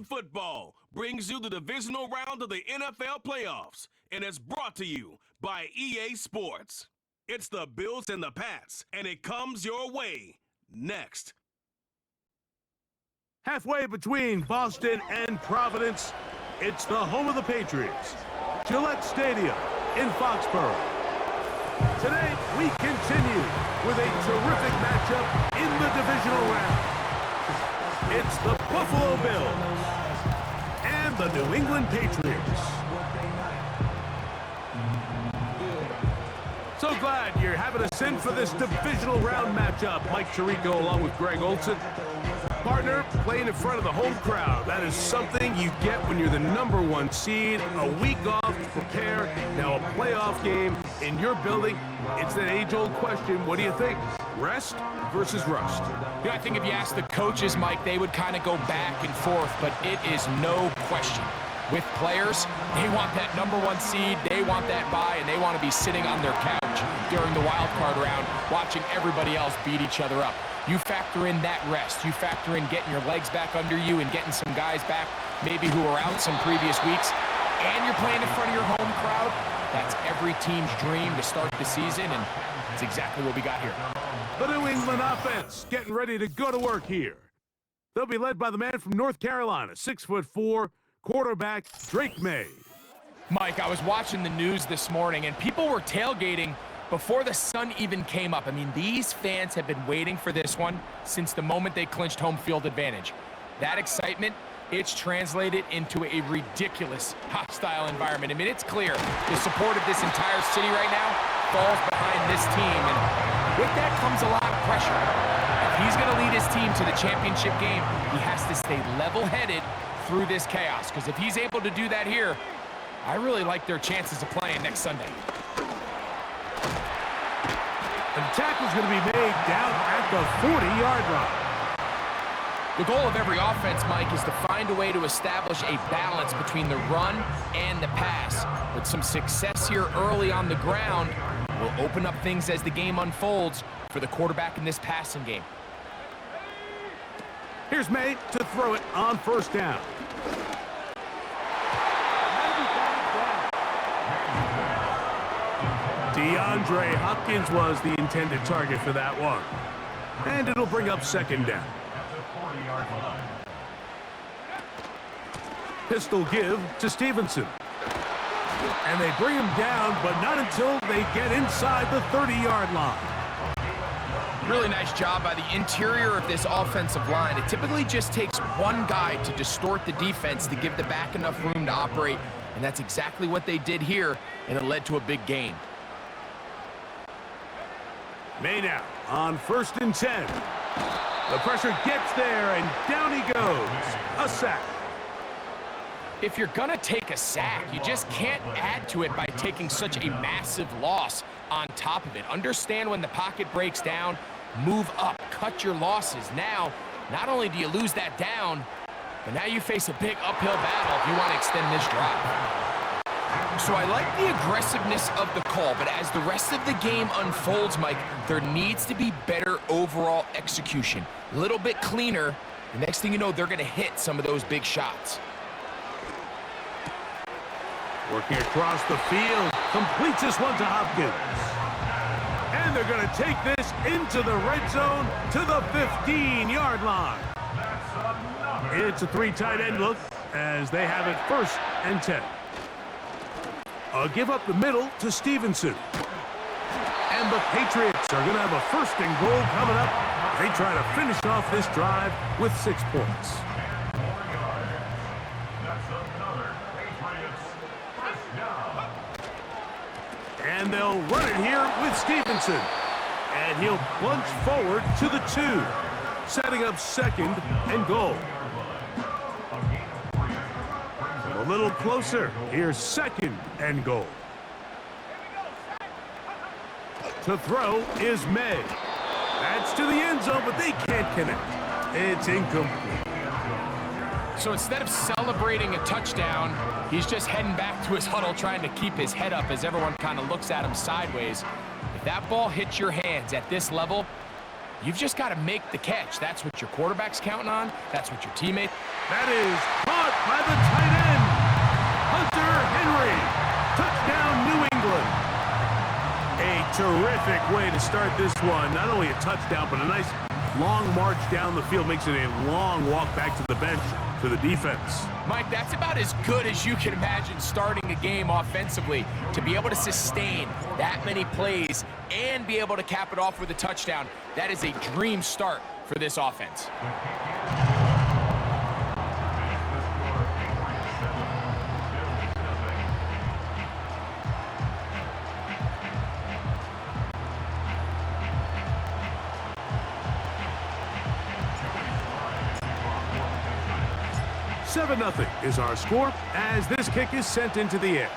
American football brings you the divisional round of the NFL playoffs, and it's brought to you by EA Sports. It's the Bills and the Pats, and it comes your way next. Halfway between Boston and Providence, it's the home of the Patriots, Gillette Stadium in Foxborough. Today, we continue with a terrific matchup in the divisional round. It's the Buffalo Bills and the New England Patriots. So glad you're having us in for this divisional round matchup. Mike Tirico along with Greg Olson. Partner, playing in front of the home crowd. That is something you get when you're the #1 seed. A week off to prepare. Now a playoff game in your building. It's that age-old question. What do you think? Rest versus rust? Yeah, I think if you ask the coaches, Mike, they would kind of go back and forth, but it is no question. With players, they want that #1 seed, they want that bye, and they want to be sitting on their couch during the wild card round watching everybody else beat each other up. You factor in that rest. You factor in getting your legs back under you and getting some guys back maybe who were out some previous weeks, and you're playing in front of your home crowd. That's every team's dream to start the season, and that's exactly what we got here. The New England offense getting ready to go to work here. They'll be led by the man from North Carolina, 6'4", quarterback Drake May. Mike, I was watching the news this morning, and people were tailgating before the sun even came up. I mean, these fans have been waiting for this one since the moment they clinched home field advantage. That excitement, it's translated into a ridiculous hostile environment. I mean, it's clear the support of this entire city right now falls behind this team, and with that comes a lot of pressure. If he's going to lead his team to the championship game, he has to stay level-headed through this chaos, because if he's able to do that here, I really like their chances of playing next Sunday. The tackle's going to be made down at the 40-yard line. The goal of every offense, Mike, is to find a way to establish a balance between the run and the pass. With some success here early on the ground, will open up things as the game unfolds for the quarterback in this passing game. Here's May to throw it on first down. DeAndre Hopkins was the intended target for that one. And it'll bring up second down. Pistol give to Stevenson. And they bring him down, but not until they get inside the 30-yard line. Really nice job by the interior of this offensive line. It typically just takes one guy to distort the defense to give the back enough room to operate, and that's exactly what they did here, and it led to a big gain. May now on 1st and 10. The pressure gets there, and down he goes. A sack. If you're gonna take a sack, you just can't add to it by taking such a massive loss on top of it. Understand when the pocket breaks down, move up, cut your losses. Now, not only do you lose that down, but now you face a big uphill battle if you want to extend this drive. So I like the aggressiveness of the call, but as the rest of the game unfolds, Mike, there needs to be better overall execution. A little bit cleaner. The next thing you know, they're gonna hit some of those big shots. Working across the field, completes this one to Hopkins. And they're going to take this into the red zone to the 15-yard line. It's a 3 tight end look as they have it 1st and 10. A give up the middle to Stevenson. And the Patriots are going to have a 1st and goal coming up. They try to finish off this drive with 6 points. And they'll run it here with Stevenson. And he'll plunge forward to the 2, setting up 2nd and goal. A little closer. Here's 2nd and goal. To throw is May. That's to the end zone, but they can't connect. It's incomplete. So instead of celebrating a touchdown, he's just heading back to his huddle trying to keep his head up as everyone kind of looks at him sideways. If that ball hits your hands at this level, You've just got to make the catch. That's what your quarterback's counting on. That's what your teammate. That is caught by the tight end, Hunter Henry. Touchdown, New England. A terrific way to start this one. Not only a touchdown, but a nice long march down the field. Makes it a long walk back to the bench for the defense. Mike, that's about as good as you can imagine starting a game offensively. To be able to sustain that many plays and be able to cap it off with a touchdown, that is a dream start for this offense. 7-0 is our score as this kick is sent into the air.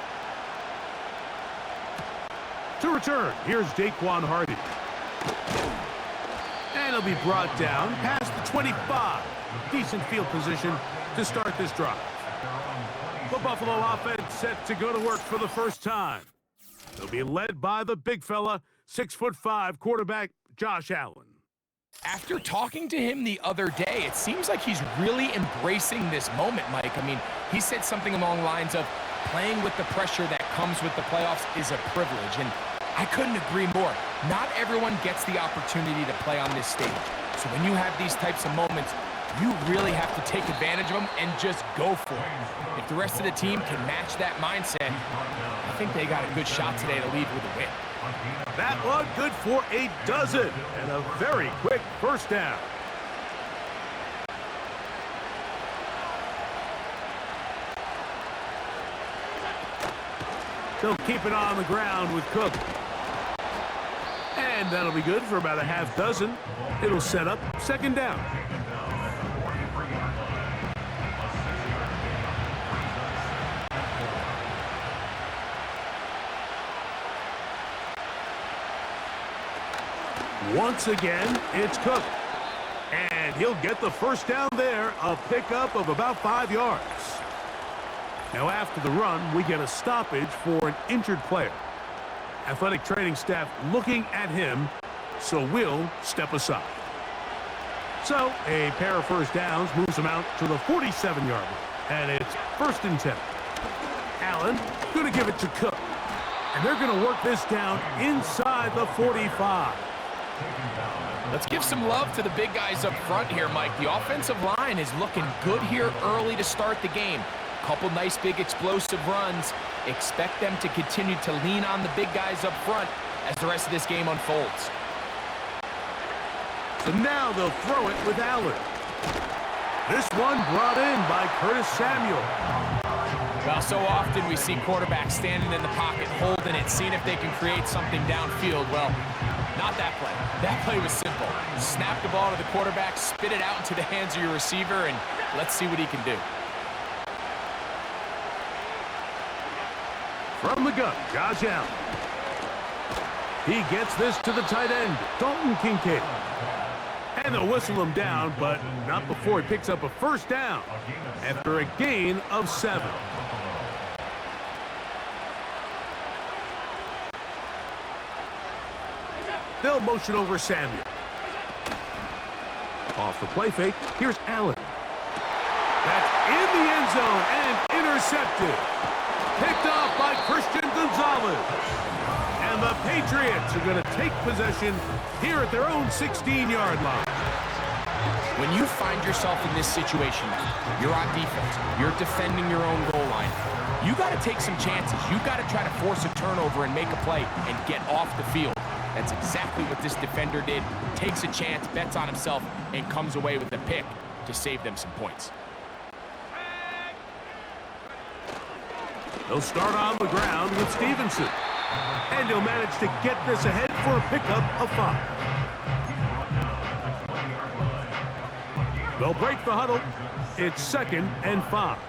To return, here's Daquan Hardy. And he'll be brought down past the 25. Decent field position to start this drive. The Buffalo offense set to go to work for the first time. They'll be led by the big fella, 6'5" quarterback Josh Allen. After talking to him the other day, it seems like he's really embracing this moment, Mike. I mean, he said something along the lines of playing with the pressure that comes with the playoffs is a privilege, and I couldn't agree more. Not everyone gets the opportunity to play on this stage. So when you have these types of moments, you really have to take advantage of them and just go for it. If the rest of the team can match that mindset, I think they got a good shot today to leave with a win. That one good for a dozen and a very quick first down. They'll keep it on the ground with Cook. And that'll be good for about a half dozen. It'll set up second down. Once again, it's Cook. And he'll get the first down there, a pickup of about 5 yards. Now after the run, we get a stoppage for an injured player. Athletic training staff looking at him, so we'll step aside. So a pair of first downs moves them out to the 47-yard line. And it's 1st and 10. Allen going to give it to Cook. And they're going to work this down inside the 45. Let's give some love to the big guys up front here, Mike. The offensive line is looking good here early to start the game. Couple nice big explosive runs. Expect them to continue to lean on the big guys up front as the rest of this game unfolds. So now they'll throw it with Allen. This one brought in by Curtis Samuel. Well, so often we see quarterbacks standing in the pocket, holding it, seeing if they can create something downfield. Well, not that play. That play was simple. Snap the ball to the quarterback, spit it out into the hands of your receiver, and let's see what he can do. From the gun, Josh Allen. He gets this to the tight end, Dalton Kincaid. And they'll whistle him down, but not before he picks up a first down after a gain of 7. They'll motion over Samuel. Off the play fake, here's Allen. That's in the end zone and intercepted. Picked off by Christian Gonzalez. And the Patriots are going to take possession here at their own 16-yard line. When you find yourself in this situation now, you're on defense, you're defending your own goal line, you got to take some chances. You got to try to force a turnover and make a play and get off the field. That's exactly what this defender did. Takes a chance, bets on himself, and comes away with a pick to save them some points. They'll start on the ground with Stevenson. And he'll manage to get this ahead for a pickup of 5. They'll break the huddle. It's 2nd and 5.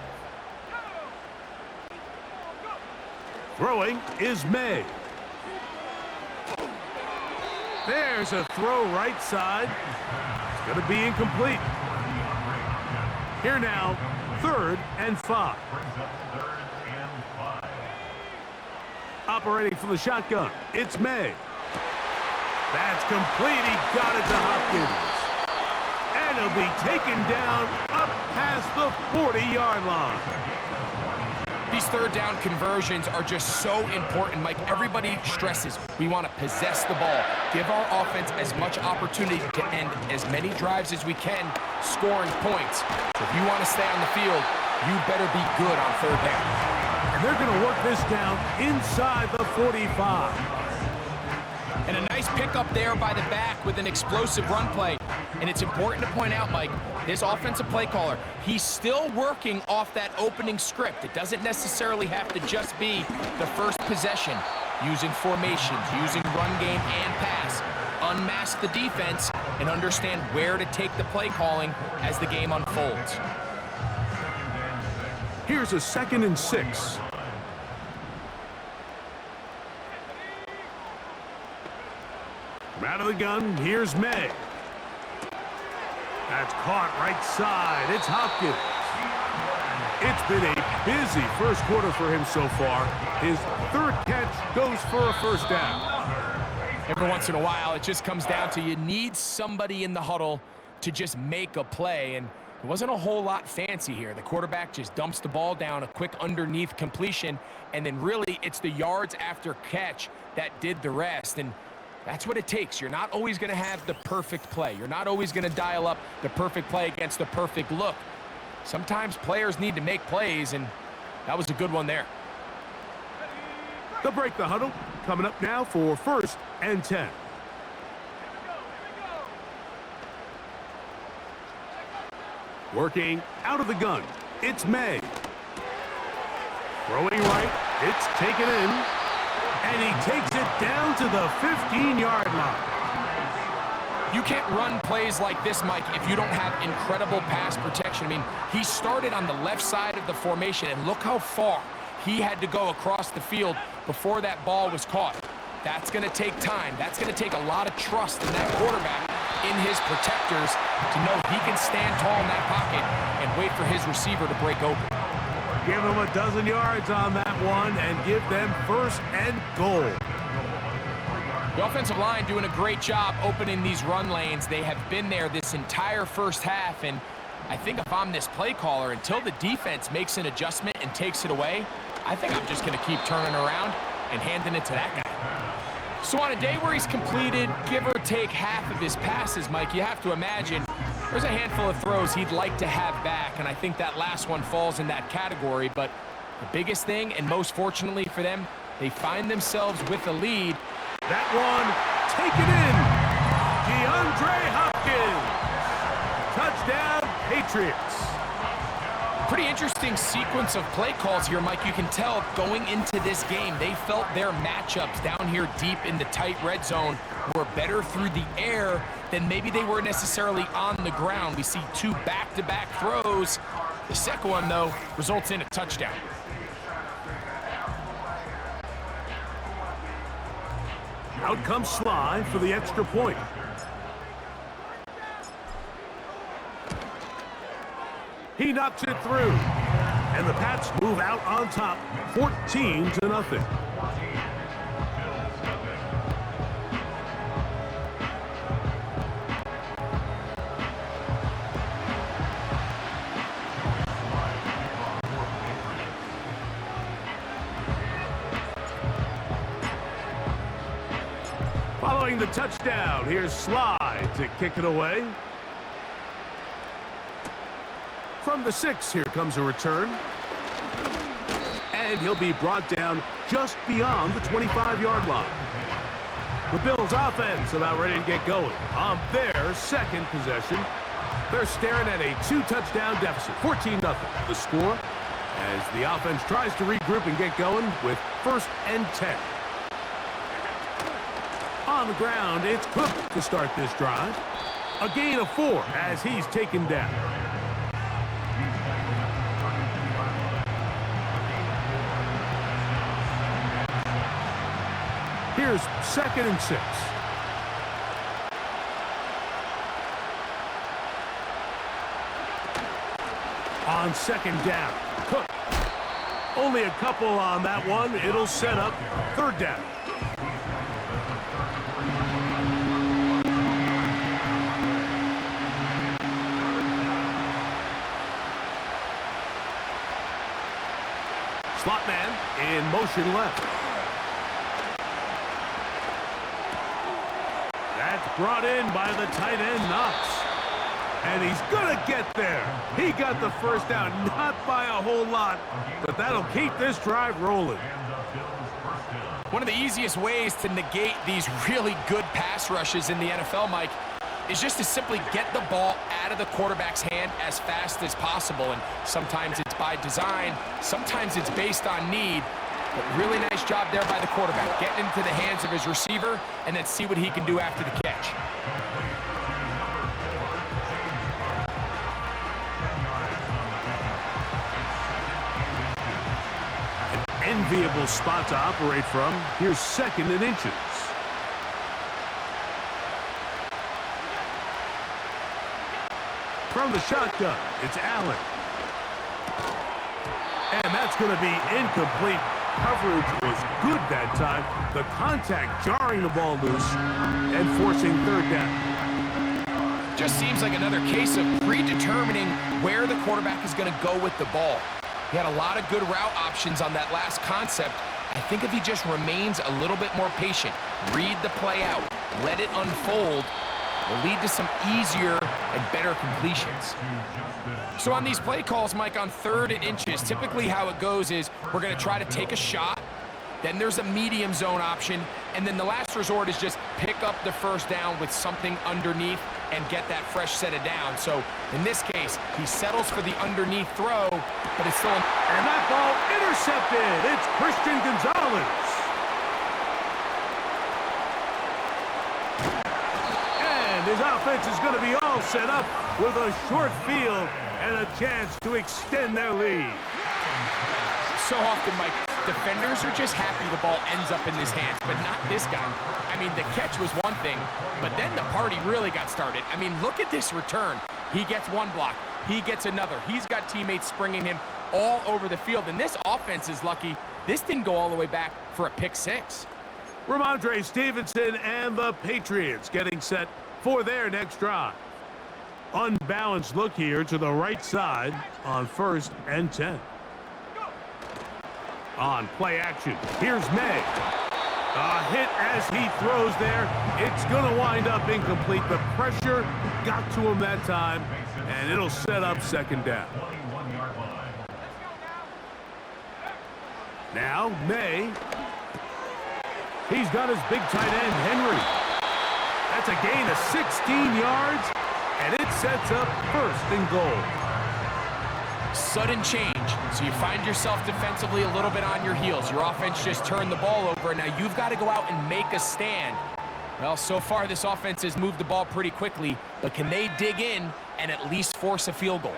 Throwing is May. There's a throw right side. It's going to be incomplete. Here now, 3rd and 5. Operating from the shotgun, it's May. That's complete. He got it to Hopkins. And he'll be taken down up past the 40-yard line. These third down conversions are just so important. Mike, everybody stresses we want to possess the ball, give our offense as much opportunity to end as many drives as we can, scoring points. So if you want to stay on the field, you better be good on third down. And they're going to work this down inside the 45. And a nice pickup there by the back with an explosive run play. And it's important to point out, Mike, this offensive play caller, he's still working off that opening script. It doesn't necessarily have to just be the first possession. Using formations, using run game and pass. Unmask the defense and understand where to take the play calling as the game unfolds. Here's a 2nd and 6. Out of the gun, here's May. That's caught right side. It's Hopkins. It's been a busy first quarter for him so far. His 3rd catch goes for a first down. Every once in a while, it just comes down to you need somebody in the huddle to just make a play, and it wasn't a whole lot fancy here. The quarterback just dumps the ball down, a quick underneath completion, and then really it's the yards after catch that did the rest. And that's what it takes. You're not always going to have the perfect play. You're not always going to dial up the perfect play against the perfect look. Sometimes players need to make plays, and that was a good one there. They'll break the huddle. Coming up now for 1st and 10. Working out of the gun. It's May. Throwing right. It's taken in. And he takes it down to the 15-yard line. You can't run plays like this, Mike, if you don't have incredible pass protection. I mean, he started on the left side of the formation, and look how far he had to go across the field before that ball was caught. That's going to take time. That's going to take a lot of trust in that quarterback, in his protectors, to know he can stand tall in that pocket and wait for his receiver to break open. Give them a dozen yards on that one and give them 1st and goal. The offensive line doing a great job opening these run lanes. They have been there this entire first half, and I think if I'm this play caller, until the defense makes an adjustment and takes it away, I think I'm just going to keep turning around and handing it to that guy. So on a day where he's completed, give or take half of his passes, Mike, you have to imagine there's a handful of throws he'd like to have back, and I think that last one falls in that category. But the biggest thing, and most fortunately for them, they find themselves with a lead. That one taken in. DeAndre Hopkins. Touchdown, Patriots. Pretty interesting sequence of play calls here, Mike. You can tell going into this game, they felt their matchups down here deep in the tight red zone were better through the air than maybe they were necessarily on the ground. We see 2 back-to-back throws. The second one, though, results in a touchdown. Out comes Sly for the extra point. He knocks it through. And the Pats move out on top, 14-0. Following the touchdown, here's Sly to kick it away. From the 6, here comes a return. And he'll be brought down just beyond the 25-yard line. The Bills' offense about ready to get going on their second possession. They're staring at a 2-touchdown deficit, 14-0. The score as the offense tries to regroup and get going with 1st and 10. On the ground, it's Cook to start this drive. A gain of 4 as he's taken down. Here's 2nd and 6. On 2nd down, Cook. Only a couple on that one. It'll set up 3rd down. Slot man in motion left. That's brought in by the tight end, Knox. And he's going to get there. He got the first down, not by a whole lot, but that'll keep this drive rolling. One of the easiest ways to negate these really good pass rushes in the NFL, Mike, is just to simply get the ball out of the quarterback's hand as fast as possible. And sometimes it's by design, sometimes it's based on need. But really nice job there by the quarterback, getting into the hands of his receiver and then see what he can do after the catch. An enviable spot to operate from. Here's 2nd and inches. From the shotgun, it's Allen. And that's going to be incomplete. Coverage was good that time. The contact jarring the ball loose and forcing 3rd down. Just seems like another case of predetermining where the quarterback is going to go with the ball. He had a lot of good route options on that last concept. I think if he just remains a little bit more patient, read the play out, let it unfold, will lead to some easier and better completions. So on these play calls, Mike, on 3rd and inches, typically how it goes is we're going to try to take a shot, then there's a medium zone option, and then the last resort is just pick up the first down with something underneath and get that fresh set of down. So in this case, he settles for the underneath throw, but it's still... And that ball intercepted. It's Christian Gonzalez. His offense is going to be all set up with a short field and a chance to extend their lead. So often, Mike, defenders are just happy the ball ends up in his hands, but not this guy. I mean, the catch was one thing, but then the party really got started. I mean, look at this return. He gets one block. He gets another. He's got teammates springing him all over the field, and this offense is lucky. This didn't go all the way back for a pick 6. Ramondre Stevenson and the Patriots getting set for their next drive. Unbalanced look here to the right side on 1st and 10. On play action, here's May. A hit as he throws there. It's going to wind up incomplete. The pressure got to him that time, and it'll set up 2nd down. Now, May. He's got his big tight end, Henry. That's a gain of 16 yards, and it sets up 1st and goal. Sudden change, so you find yourself defensively a little bit on your heels. Your offense just turned the ball over, and now you've got to go out and make a stand. Well, so far this offense has moved the ball pretty quickly, but can they dig in and at least force a field goal?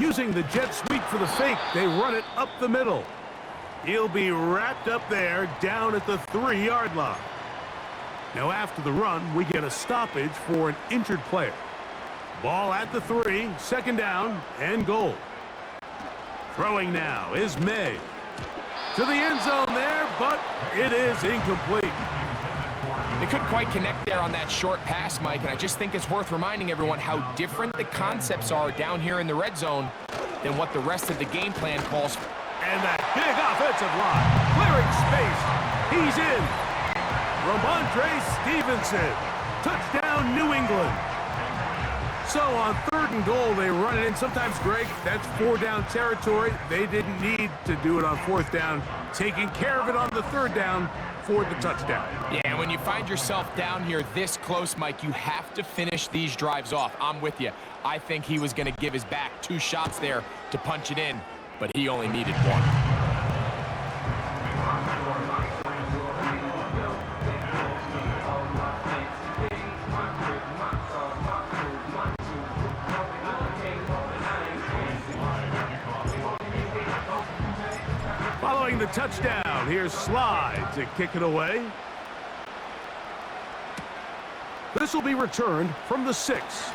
Using the jet sweep for the fake, they run it up the middle. He'll be wrapped up there down at the 3-yard line. Now after the run, we get a stoppage for an injured player. Ball at the 3, 2nd down and goal. Throwing now is May. To the end zone there, but it is incomplete. They couldn't quite connect there on that short pass, Mike, and I just think it's worth reminding everyone how different the concepts are down here in the red zone than what the rest of the game plan calls for. And that big offensive line, clearing space. He's in. Ramondre Stevenson. Touchdown, New England. So on 3rd and goal, they run it in. Sometimes, Greg, that's 4-down territory. They didn't need to do it on 4th down. Taking care of it on the 3rd down for the touchdown. Yeah, when you find yourself down here this close, Mike, you have to finish these drives off. I'm with you. I think he was going to give his back 2 shots there to punch it in, but he only needed 1. Following the touchdown, here's Slide to kick it away. This will be returned from the 6.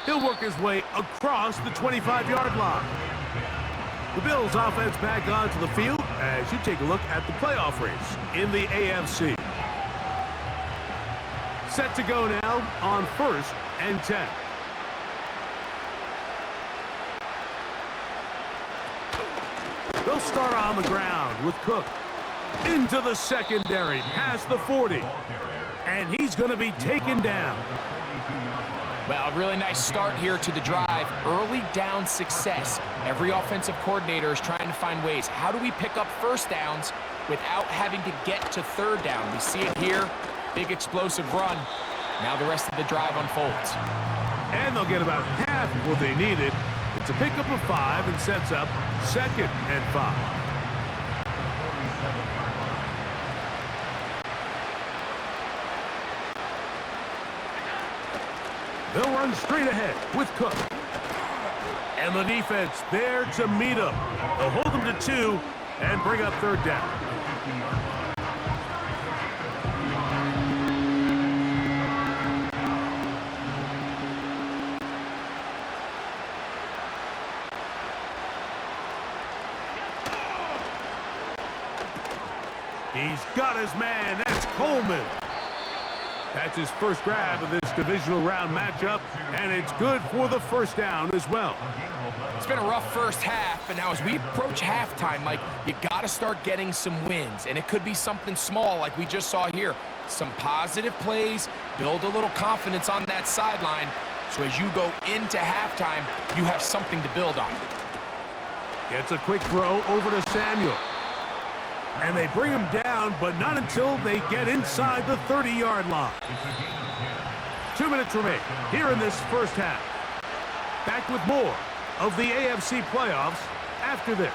He'll work his way across the 25-yard line. The Bills offense back onto the field as you take a look at the playoff race in the AFC. Set to go now on 1st and 10. start on the ground with Cook. Into the secondary, past the 40. And he's going to be taken down. Well, a really nice start here to the drive. Early down success. Every offensive coordinator is trying to find ways. How do we pick up first downs without having to get to third down? We see it here. Big explosive run. Now the rest of the drive unfolds. And they'll get about half of what they needed. It's a pickup of 5 and sets up 2nd and 5. They'll run straight ahead with Cook. And the defense there to meet them. They'll hold them to 2 and bring up 3rd down. He's got his man. That's Coleman. That's his first grab of this divisional round matchup, and it's good for the first down as well. It's been a rough first half, but now as we approach halftime, Mike, you got to start getting some wins, and it could be something small like we just saw here. Some positive plays, build a little confidence on that sideline, so as you go into halftime, you have something to build on. Gets a quick throw over to Samuel. And they bring him down, but not until they get inside the 30-yard line. 2 minutes remain here in this first half. Back with more of the AFC playoffs after this.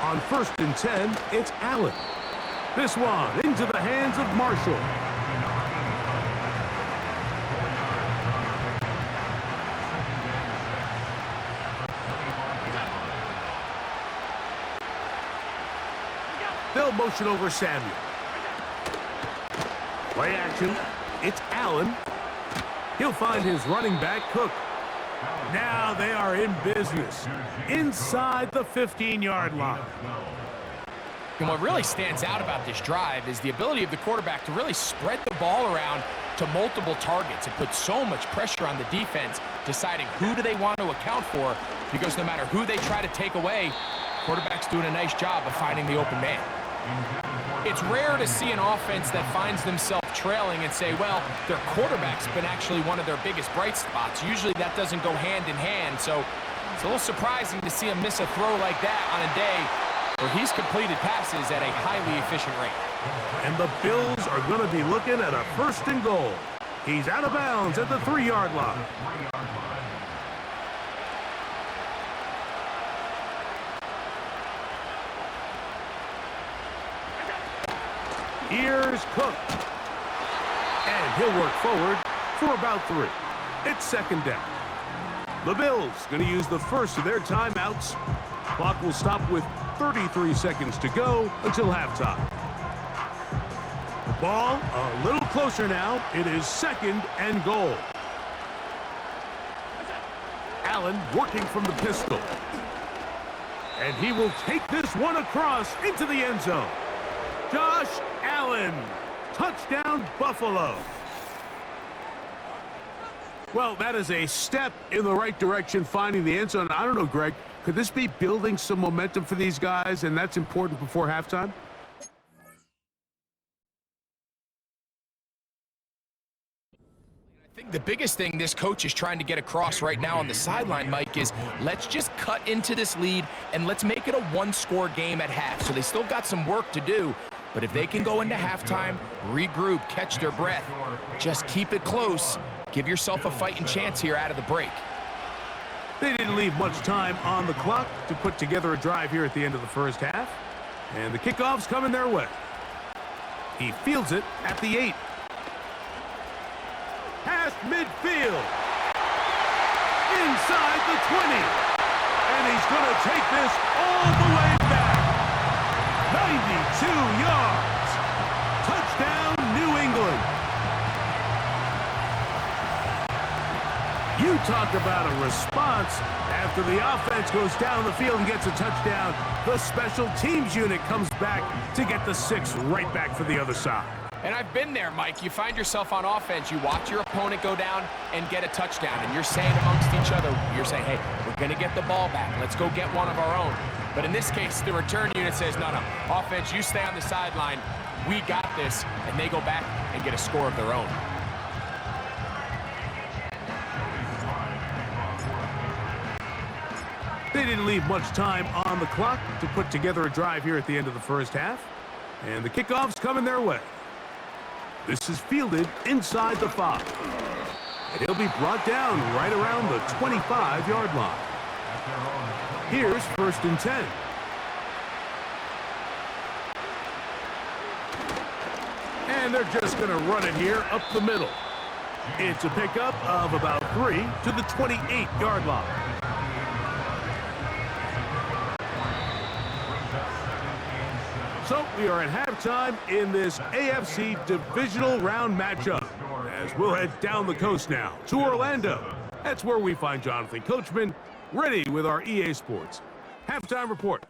On 1st and 10, it's Allen. This one into the hands of Marshall. They'll motion over Samuel. Play action. It's Allen. He'll find his running back, Cook. Now they are in business inside the 15-yard line. And what really stands out about this drive is the ability of the quarterback to really spread the ball around to multiple targets. It puts so much pressure on the defense, deciding who do they want to account for, because no matter who they try to take away, quarterback's doing a nice job of finding the open man. It's rare to see an offense that finds themselves trailing and say, well, their quarterback's been actually one of their biggest bright spots. Usually that doesn't go hand in hand, so it's a little surprising to see him miss a throw like that on a day where he's completed passes at a highly efficient rate. And the Bills are going to be looking at a 1st and goal. He's out of bounds at the 3-yard line. Here's Cook. And he'll work forward for about 3. It's 2nd down. The Bills going to use the first of their timeouts. Clock will stop with 33 seconds to go until halftime. The ball a little closer now. It is 2nd and goal. Allen working from the pistol. And he will take this one across into the end zone. Josh Allen. Touchdown, Buffalo. Well, that is a step in the right direction, finding the end zone. I don't know, Greg, could this be building some momentum for these guys, and that's important before halftime? I think the biggest thing this coach is trying to get across right now on the sideline, Mike, is let's just cut into this lead and let's make it a 1-score game at half. So they still got some work to do, but if they can go into halftime, regroup, catch their breath, just keep it close, give yourself a fighting chance here out of the break. They didn't leave much time on the clock to put together a drive here at the end of the first half. And the kickoff's coming their way. He fields it at the 8. Past midfield. Inside the 20. And he's going to take this all the way back. 92 yards. Touchdown, New England. You talk about a response. After the offense goes down the field and gets a touchdown, the special teams unit comes back to get the 6 right back for the other side. And I've been there, Mike. You find yourself on offense, you watch your opponent go down and get a touchdown, and you're saying amongst each other, you're saying, hey, we're going to get the ball back. Let's go get one of our own. But in this case, the return unit says, no, offense, you stay on the sideline. We got this, and they go back and get a score of their own. They didn't leave much time on the clock to put together a drive here at the end of the first half, and the kickoff's coming their way. This is fielded inside the 5. And he'll be brought down right around the 25-yard line. Here's 1st and 10. And they're just going to run it here up the middle. It's a pickup of about 3 to the 28-yard line. So we are at halftime in this AFC Divisional Round matchup, as we'll head down the coast now to Orlando. That's where we find Jonathan Coachman ready with our EA Sports halftime report.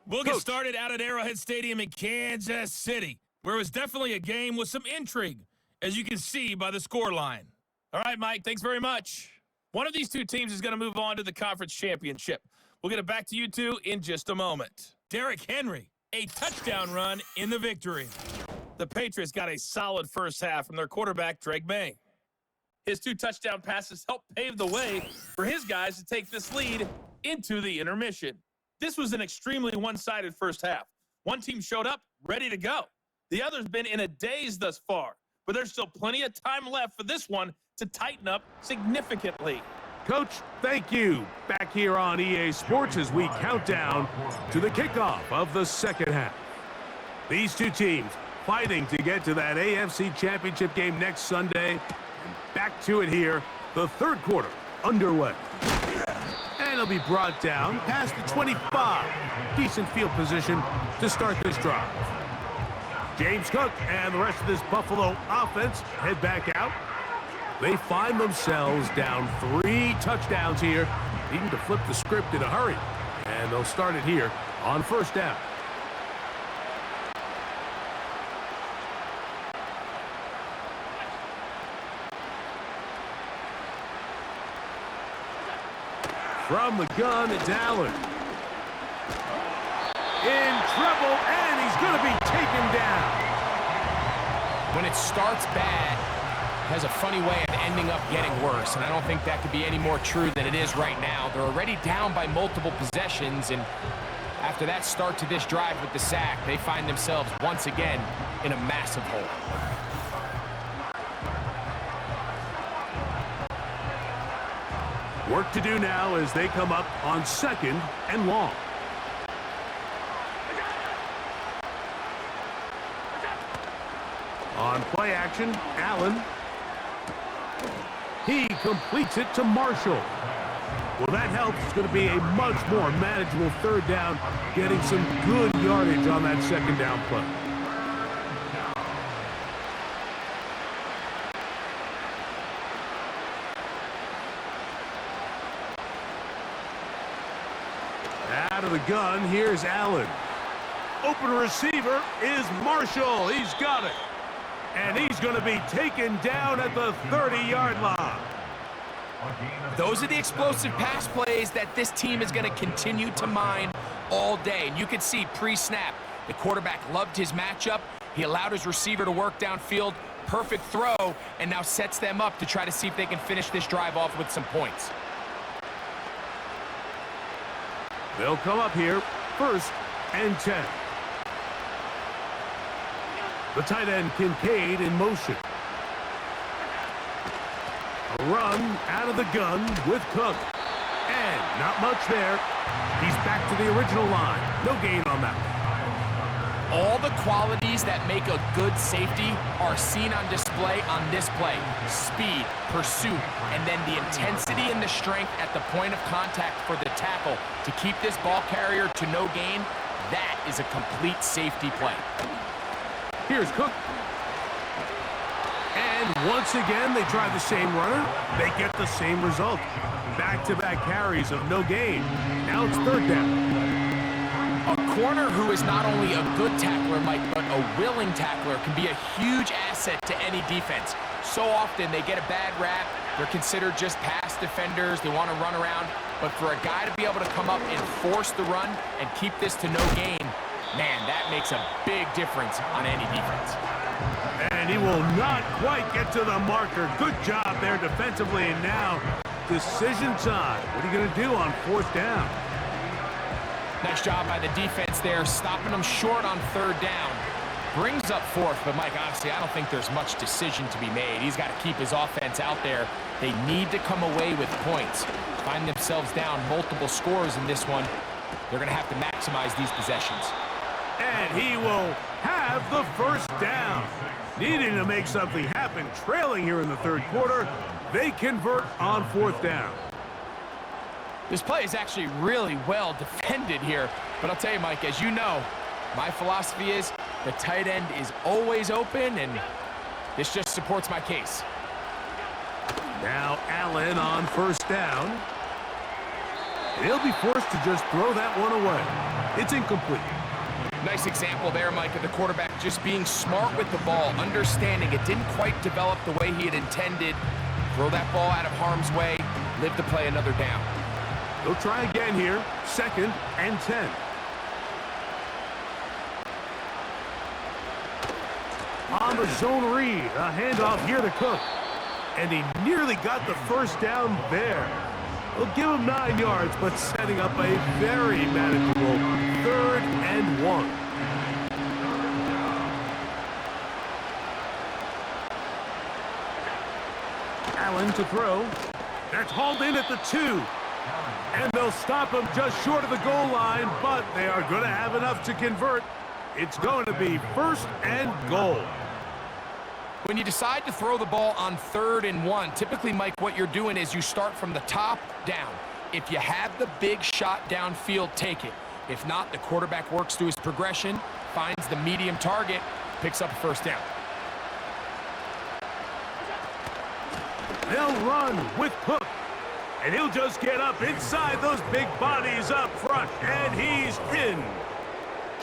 We'll get started out at Arrowhead Stadium in Kansas City, where it was definitely a game with some intrigue, as you can see by the score line. All right, Mike, thanks very much. One of these two teams is going to move on to the conference championship. We'll get it back to you two in just a moment. Derrick Henry, a touchdown run in the victory. The Patriots got a solid first half from their quarterback, Drake May. His 2 touchdown passes helped pave the way for his guys to take this lead into the intermission. This was an extremely one-sided first half. One team showed up ready to go. The other's been in a daze thus far, but there's still plenty of time left for this one to tighten up significantly. Coach, thank you. Back here on EA Sports as we count down to the kickoff of the second half. These two teams fighting to get to that AFC Championship game next Sunday. And back to it here, the third quarter underway. And it'll be brought down past the 25. Decent field position to start this drive. James Cook and the rest of this Buffalo offense head back out. They find themselves down 3 touchdowns here, needing to flip the script in a hurry. And they'll start it here on first down. From the gun, it's Allen. In trouble, and he's going to be taken down. When it starts bad, has a funny way of ending up getting worse, and I don't think that could be any more true than it is right now. They're already down by multiple possessions, and after that start to this drive with the sack, they find themselves once again in a massive hole. Work to do now as they come up on 2nd and long. On play action, Allen. He completes it to Marshall. Well, that helps. It's going to be a much more manageable third down, getting some good yardage on that second down play. Out of the gun, here's Allen. Open receiver is Marshall. He's got it. And he's going to be taken down at the 30-yard line. Those are the explosive pass plays that this team is going to continue to mine all day. And you can see pre-snap, the quarterback loved his matchup. He allowed his receiver to work downfield. Perfect throw, and now sets them up to try to see if they can finish this drive off with some points. They'll come up here, 1st and 10. The tight end Kincaid in motion. A run out of the gun with Cook. And not much there. He's back to the original line. No gain on that one. All the qualities that make a good safety are seen on display on this play. Speed, pursuit, and then the intensity and the strength at the point of contact for the tackle to keep this ball carrier to no gain. That is a complete safety play. Here's Cook. And And once again, they try the same runner. They get the same result. Back-to-back carries of no gain. Now it's third down. A corner who is not only a good tackler, Mike, but a willing tackler can be a huge asset to any defense. So often they get a bad rap. They're considered just pass defenders. They want to run around. But for a guy to be able to come up and force the run and keep this to no gain, man, that makes a big difference on any defense. And he will not quite get to the marker. Good job there defensively. And now, decision time. What are you going to do on fourth down? Nice job by the defense there, stopping them short on third down. Brings up fourth, but Mike, honestly, I don't think there's much decision to be made. He's got to keep his offense out there. They need to come away with points. Find themselves down multiple scores in this one. They're going to have to maximize these possessions. And he will have the first down. Needing to make something happen, trailing here in the third quarter. They convert on fourth down. This play is actually really well defended here. But I'll tell you, Mike, as you know, my philosophy is the tight end is always open, and this just supports my case. Now Allen on first down. He'll be forced to just throw that one away. It's incomplete. Nice example there, Mike, of the quarterback just being smart with the ball, understanding it didn't quite develop the way he had intended. Throw that ball out of harm's way, live to play another down. They'll try again here, 2nd and 10. On the zone read, a handoff here to Cook. And he nearly got the first down there. They'll give him 9 yards, but setting up a very manageable 3rd and 1. Allen to throw. That's hauled in at the 2. And they'll stop him just short of the goal line, but they are going to have enough to convert. It's going to be 1st and goal. When you decide to throw the ball on 3rd and 1, typically, Mike, what you're doing is you start from the top down. If you have the big shot downfield, take it. If not, the quarterback works through his progression, finds the medium target, picks up a first down. They'll run with Cook. And he'll just get up inside those big bodies up front. And he's in.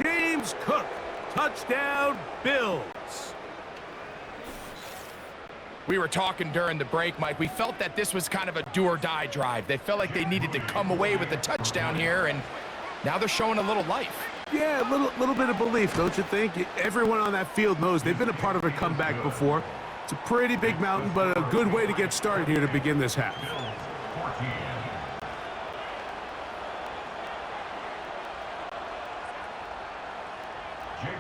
James Cook. Touchdown, Bills. We were talking during the break, Mike. We felt that this was kind of a do-or-die drive. They felt like they needed to come away with a touchdown here, and now they're showing a little life. Yeah, a little bit of belief, don't you think? Everyone on that field knows they've been a part of a comeback before. It's a pretty big mountain, but a good way to get started here to begin this half.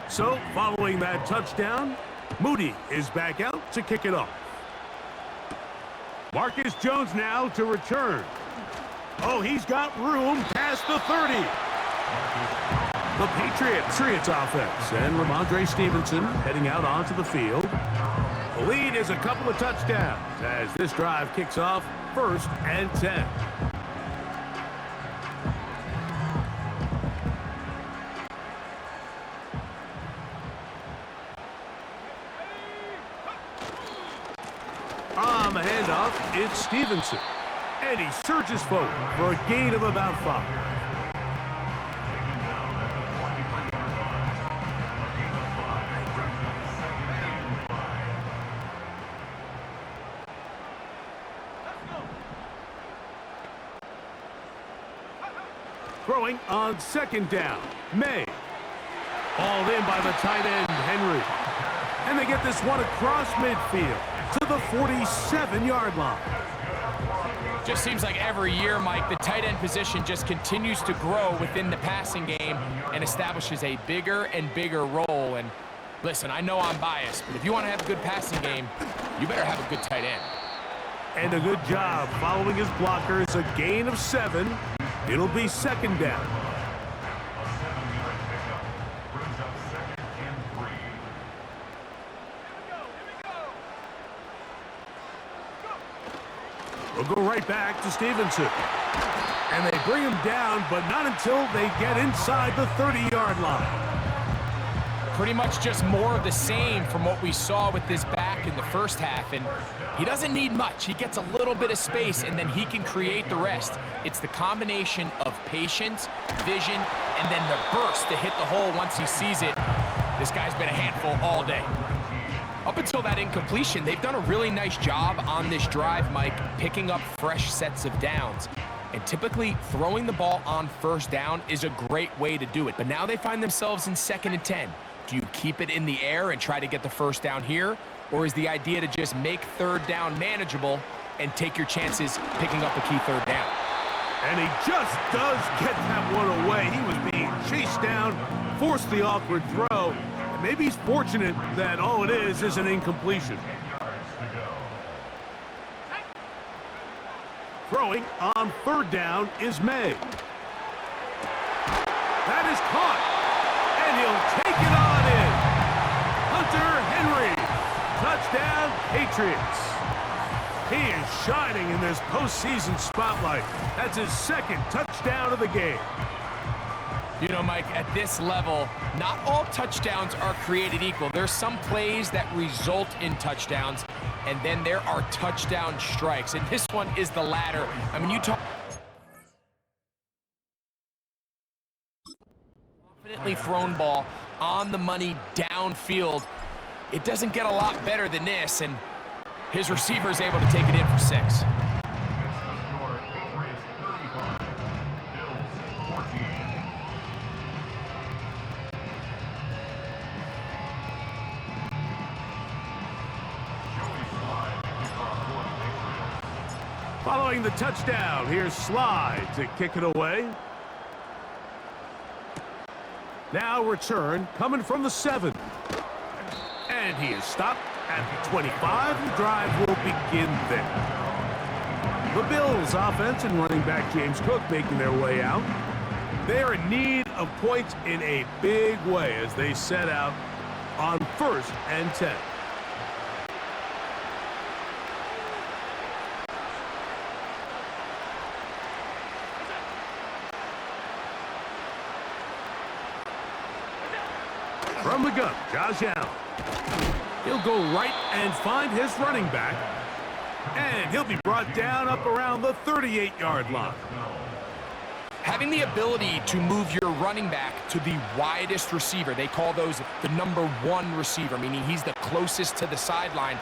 So, following that touchdown, Moody is back out to kick it off. Marcus Jones now to return. Oh, he's got room past the 30. The Patriots offense and Ramondre Stevenson heading out onto the field. The lead is a couple of touchdowns as this drive kicks off 1st and 10. On the handoff, it's Stevenson. And he surges forward for a gain of about 5. Throwing on 2nd down, May. Hauled in by the tight end, Henry. And they get this one across midfield to the 47-yard line. Just seems like every year, Mike, the tight end position just continues to grow within the passing game and establishes a bigger and bigger role. And listen, I know I'm biased, but if you want to have a good passing game, you better have a good tight end. And a good job following his blockers, a gain of 7. It'll be 2nd down. We'll go right back to Stevenson. And they bring him down, but not until they get inside the 30-yard line. Pretty much just more of the same from what we saw with this back back in the first half, and he doesn't need much. He gets a little bit of space, and then he can create the rest. It's the combination of patience, vision, and then the burst to hit the hole once he sees it. This guy's been a handful all day. Up until that incompletion, they've done a really nice job on this drive, Mike, picking up fresh sets of downs. And typically, throwing the ball on first down is a great way to do it. But now they find themselves in 2nd and 10. Do you keep it in the air and try to get the first down here? Or is the idea to just make 3rd down manageable and take your chances picking up a key 3rd down? And he just does get that one away. He was being chased down, forced the awkward throw. And maybe he's fortunate that all it is an incompletion. Throwing on 3rd down is May. That is caught. And he'll take it on in. Hunter Henry. Touchdown, Patriots. He is shining in this postseason spotlight. That's his 2nd touchdown of the game. You know, Mike, at this level, not all touchdowns are created equal. There's some plays that result in touchdowns, and then there are touchdown strikes, and this one is the latter. I mean, you talk confidently thrown ball on the money downfield. It doesn't get a lot better than this, and his receiver is able to take it in for 6. Following the touchdown, here's Slide to kick it away. Now return coming from the 7. And he is stopped at the 25. The drive will begin there. The Bills offense and running back James Cook making their way out. They're in need of points in a big way as they set out on 1st and 10. From the gun, Josh Allen. He'll go right and find his running back. And he'll be brought down up around the 38-yard line. Having the ability to move your running back to the widest receiver, they call those the number 1 receiver, meaning he's the closest to the sideline.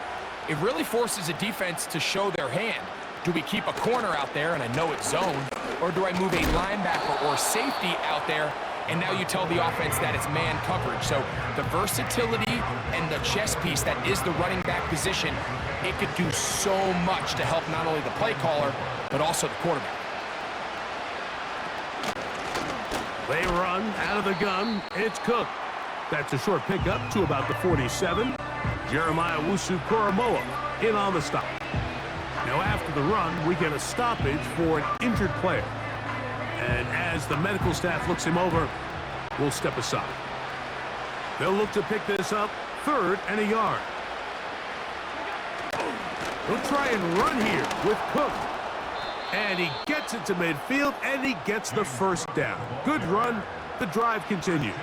It really forces a defense to show their hand. Do we keep a corner out there, and I know it's zone, or do I move a linebacker or safety out there, and now you tell the offense that it's man coverage? So the versatility and the chess piece that is the running back position, it could do so much to help not only the play caller, but also the quarterback. They run out of the gun. It's Cook. That's a short pickup to about the 47. Jeremiah Wusu-Koromoa in on the stop. Now after the run, we get a stoppage for an injured player. And as the medical staff looks him over, we'll step aside. They'll look to pick this up, 3rd and a yard. He'll try and run here with Cook. And he gets it to midfield, and he gets the 1st down. Good run. The drive continues.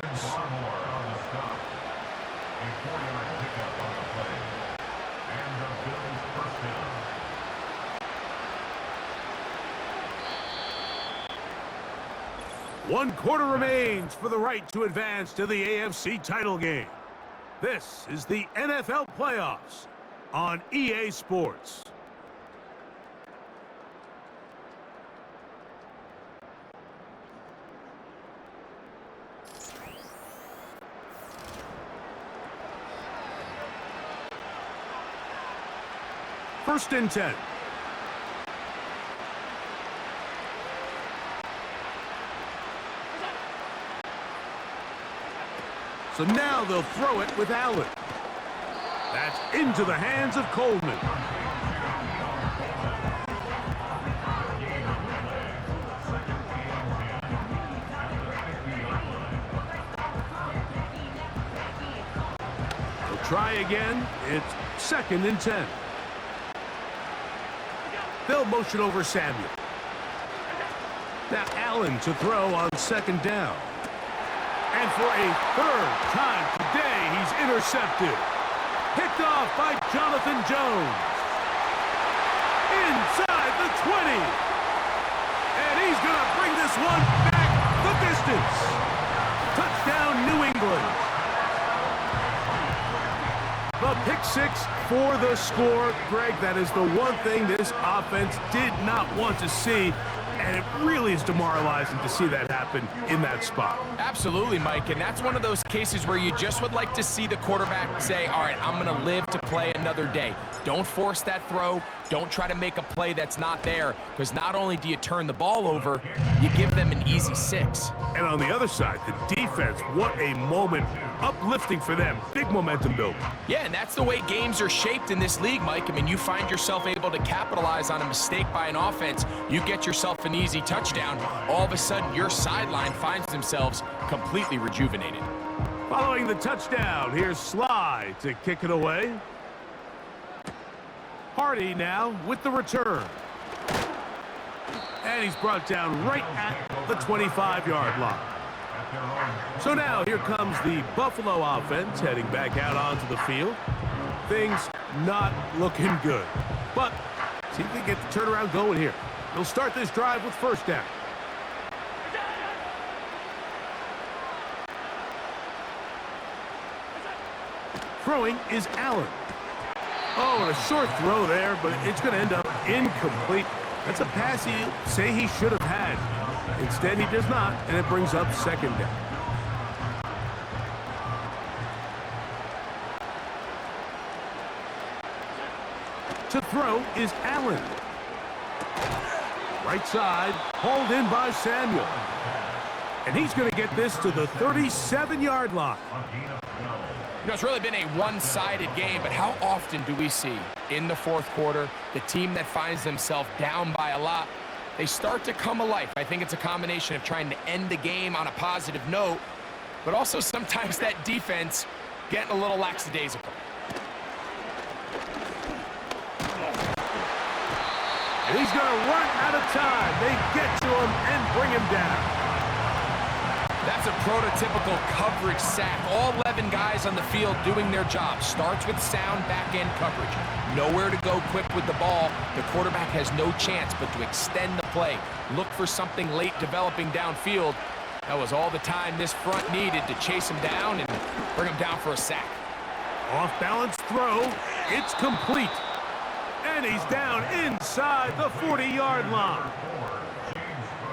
One quarter remains for the right to advance to the AFC title game. This is the NFL playoffs on EA Sports. First and 10. So now they'll throw it with Allen. That's into the hands of Coleman. They'll try again. It's 2nd and 10. They'll motion over Samuel. Now Allen to throw on 2nd down. And for a 3rd time today, he's intercepted. Picked off by Jonathan Jones. Inside the 20. And he's going to bring this one back the distance. Touchdown, New England. The pick six for the score. Greg, that is the one thing this offense did not want to see, and it really is demoralizing to see that happen in that spot. Absolutely, Mike, and that's one of those cases where you just would like to see the quarterback say, all right, I'm going to live to play another day. Don't force that throw. Don't try to make a play that's not there, because not only do you turn the ball over, you give them an easy 6. And on the other side, the defense, what a moment. Uplifting for them. Big momentum building. Yeah, and that's the way games are shaped in this league, Mike. I mean, you find yourself able to capitalize on a mistake by an offense. You get yourself an easy touchdown. All of a sudden, your sideline finds themselves completely rejuvenated. Following the touchdown, here's Sly to kick it away. Hardy now with the return. And he's brought down right at the 25-yard line. So now here comes the Buffalo offense heading back out onto the field. Things not looking good. But see if they get the turnaround going here. They'll start this drive with first down. Throwing is Allen. Oh, and a short throw there, but it's going to end up incomplete. That's a pass he say he should have had. Instead, he does not, and it brings up second down. To throw is Allen. Right side, hauled in by Samuel. And he's going to get this to the 37-yard line. You know, it's really been a one-sided game, but how often do we see in the fourth quarter the team that finds themselves down by a lot, they start to come alive? I think it's a combination of trying to end the game on a positive note, but also sometimes that defense getting a little lackadaisical. And he's going to run out of time. They get to him and bring him down. That's a prototypical coverage sack. All 11 guys on the field doing their job. Starts with sound back-end coverage. Nowhere to go quick with the ball. The quarterback has no chance but to extend the play. Look for something late developing downfield. That was all the time this front needed to chase him down and bring him down for a sack. Off-balance throw. It's complete. And he's down inside the 40-yard line.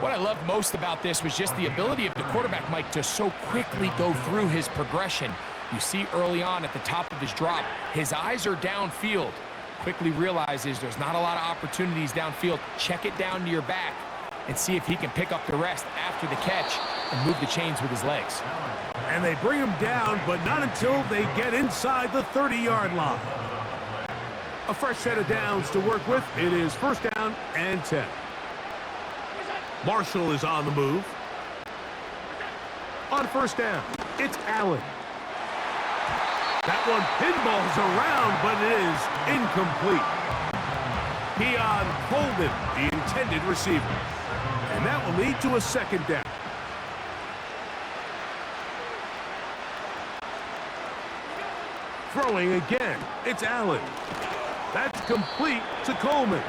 What I loved most about this was just the ability of the quarterback, Mike, to so quickly go through his progression. You see early on at the top of his drop, his eyes are downfield. Quickly realizes there's not a lot of opportunities downfield. Check it down to your back and see if he can pick up the rest after the catch and move the chains with his legs. And they bring him down, but not until they get inside the 30-yard line. A fresh set of downs to work with. It is first down and 10. Marshall is on the move. On first down, it's Allen. That one pinballs around, but it is incomplete. Keon Coleman, the intended receiver. And that will lead to a second down. Throwing again, it's Allen. That's complete to Coleman.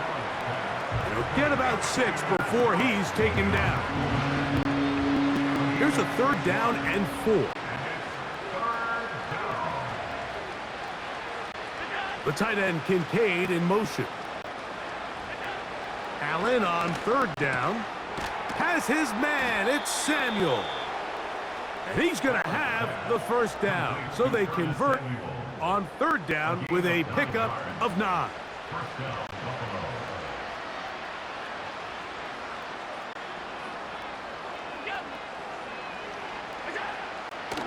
He'll get about 6 before he's taken down. Here's a third down and 4. The tight end Kincaid in motion. Allen on third down. Has his man. It's Samuel. And he's going to have the first down. So they convert on third down with a pickup of 9.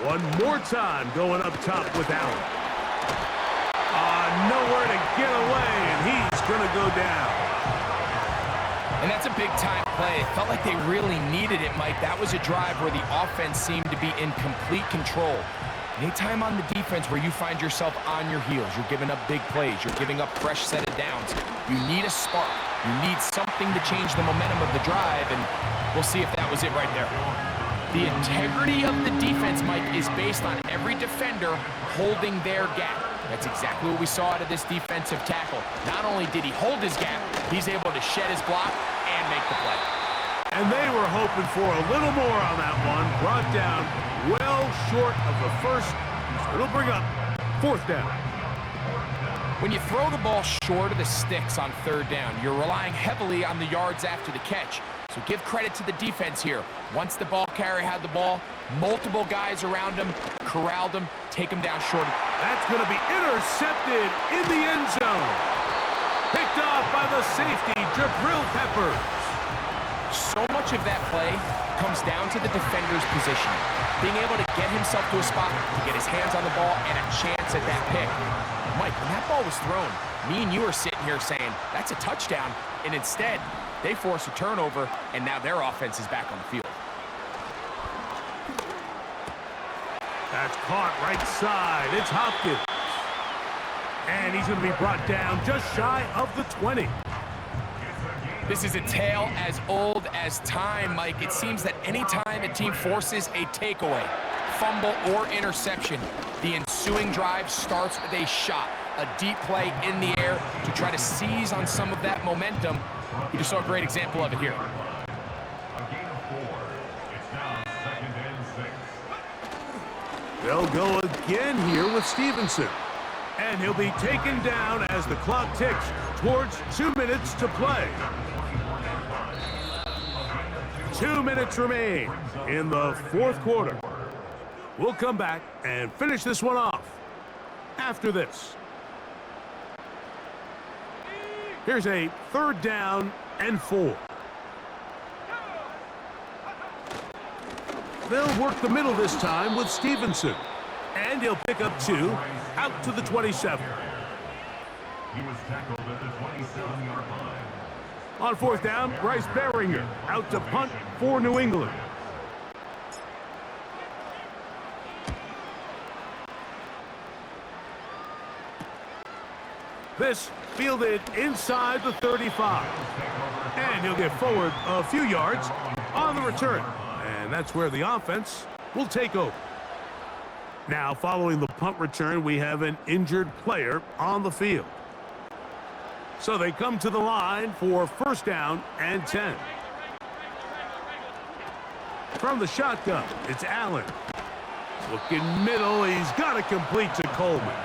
One more time going up top with Allen. Nowhere to get away, and he's going to go down. And that's a big-time play. It felt like they really needed it, Mike. That was a drive where the offense seemed to be in complete control. Anytime on the defense where you find yourself on your heels, you're giving up big plays, you're giving up fresh set of downs, you need a spark. You need something to change the momentum of the drive, and we'll see if that was it right there. The integrity of the defense, Mike, is based on every defender holding their gap. That's exactly what we saw out of this defensive tackle. Not only did he hold his gap, he's able to shed his block and make the play. And they were hoping for a little more on that one. Brought down well short of the first. So it'll bring up fourth down. When you throw the ball short of the sticks on third down, you're relying heavily on the yards after the catch. So give credit to the defense here. Once the ball carrier had the ball, multiple guys around him, corralled him, take him down short. That's going to be intercepted in the end zone. Picked off by the safety, Jabril Peppers. So much of that play comes down to the defender's position. Being able to get himself to a spot, to get his hands on the ball, and a chance at that pick. Mike, when that ball was thrown, me and you are sitting here saying, that's a touchdown, and instead, they force a turnover, and now their offense is back on the field. That's caught right side. It's Hopkins. And he's going to be brought down just shy of the 20. This is a tale as old as time, Mike. It seems that any time a team forces a takeaway, fumble, or interception, the ensuing drive starts with a shot, a deep play in the air to try to seize on some of that momentum. You just saw a great example of it here. They'll go again here with Stevenson. And he'll be taken down as the clock ticks towards 2 minutes to play. 2 minutes remain in the fourth quarter. We'll come back and finish this one off after this. Here's a third down and 4. They'll work the middle this time with Stevenson. And he'll pick up 2 out to the 27. He was tackled at the 27-yard line. On fourth down, Bryce Beringer out to punt for New England. This fielded inside the 35. And he'll get forward a few yards on the return. And that's where the offense will take over. Now, following the punt return, we have an injured player on the field. So they come to the line for first down and 10. From the shotgun, it's Allen. Looking middle, he's got it complete to Coleman.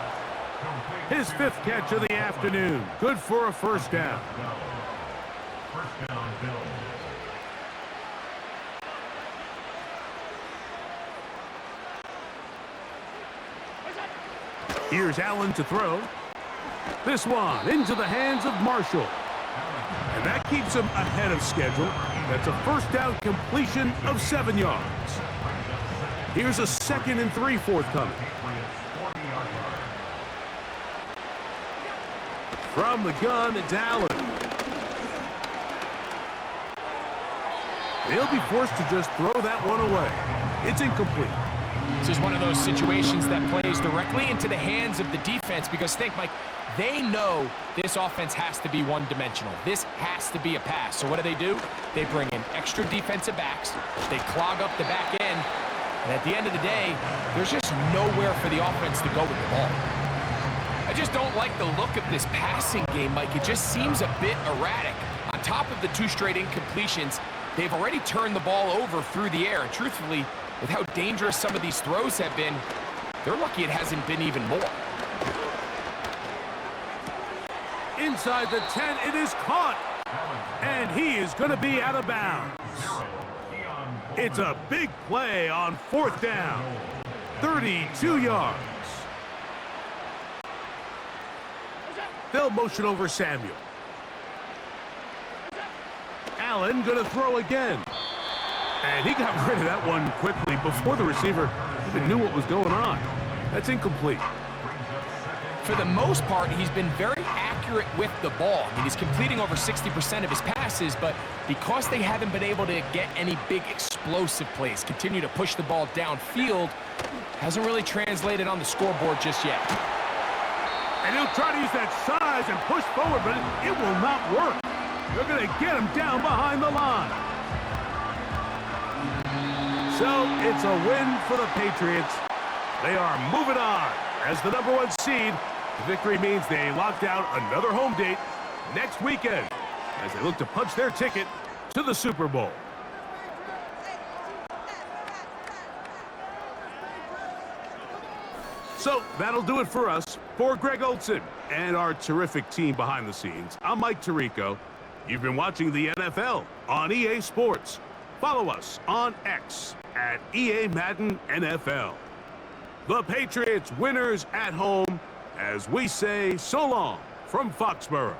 His 5th catch of the afternoon. Good for a first down. First down, Bill. Here's Allen to throw. This one into the hands of Marshall. And that keeps him ahead of schedule. That's a first down completion of 7 yards. Here's a 2nd and 3 forthcoming. From the gun, it's Allen. They'll be forced to just throw that one away. It's incomplete. This is one of those situations that plays directly into the hands of the defense because think, Mike, they know this offense has to be one-dimensional. This has to be a pass. So what do? They bring in extra defensive backs. They clog up the back end. And at the end of the day, there's just nowhere for the offense to go with the ball. I just don't like the look of this passing game, Mike. It just seems a bit erratic. On top of the 2 straight incompletions, they've already turned the ball over through the air. And truthfully, with how dangerous some of these throws have been, they're lucky it hasn't been even more. Inside the 10, it is caught. And he is going to be out of bounds. It's a big play on fourth down. 32 yards. They'll motion over Samuel. Allen going to throw again. And he got rid of that one quickly before the receiver even knew what was going on. That's incomplete. For the most part, he's been very accurate with the ball. I mean, he's completing over 60% of his passes, but because they haven't been able to get any big explosive plays, continue to push the ball downfield, hasn't really translated on the scoreboard just yet. And he'll try to use that size and push forward, but it will not work. They're going to get him down behind the line. So it's a win for the Patriots. They are moving on as the #1 seed The victory means they lock down another home date next weekend as they look to punch their ticket to the Super Bowl. So that'll do it for us. For Greg Olson and our terrific team behind the scenes, I'm Mike Tirico. You've been watching the NFL on EA Sports. Follow us on X at EA Madden NFL. The Patriots winners at home as we say so long from Foxborough.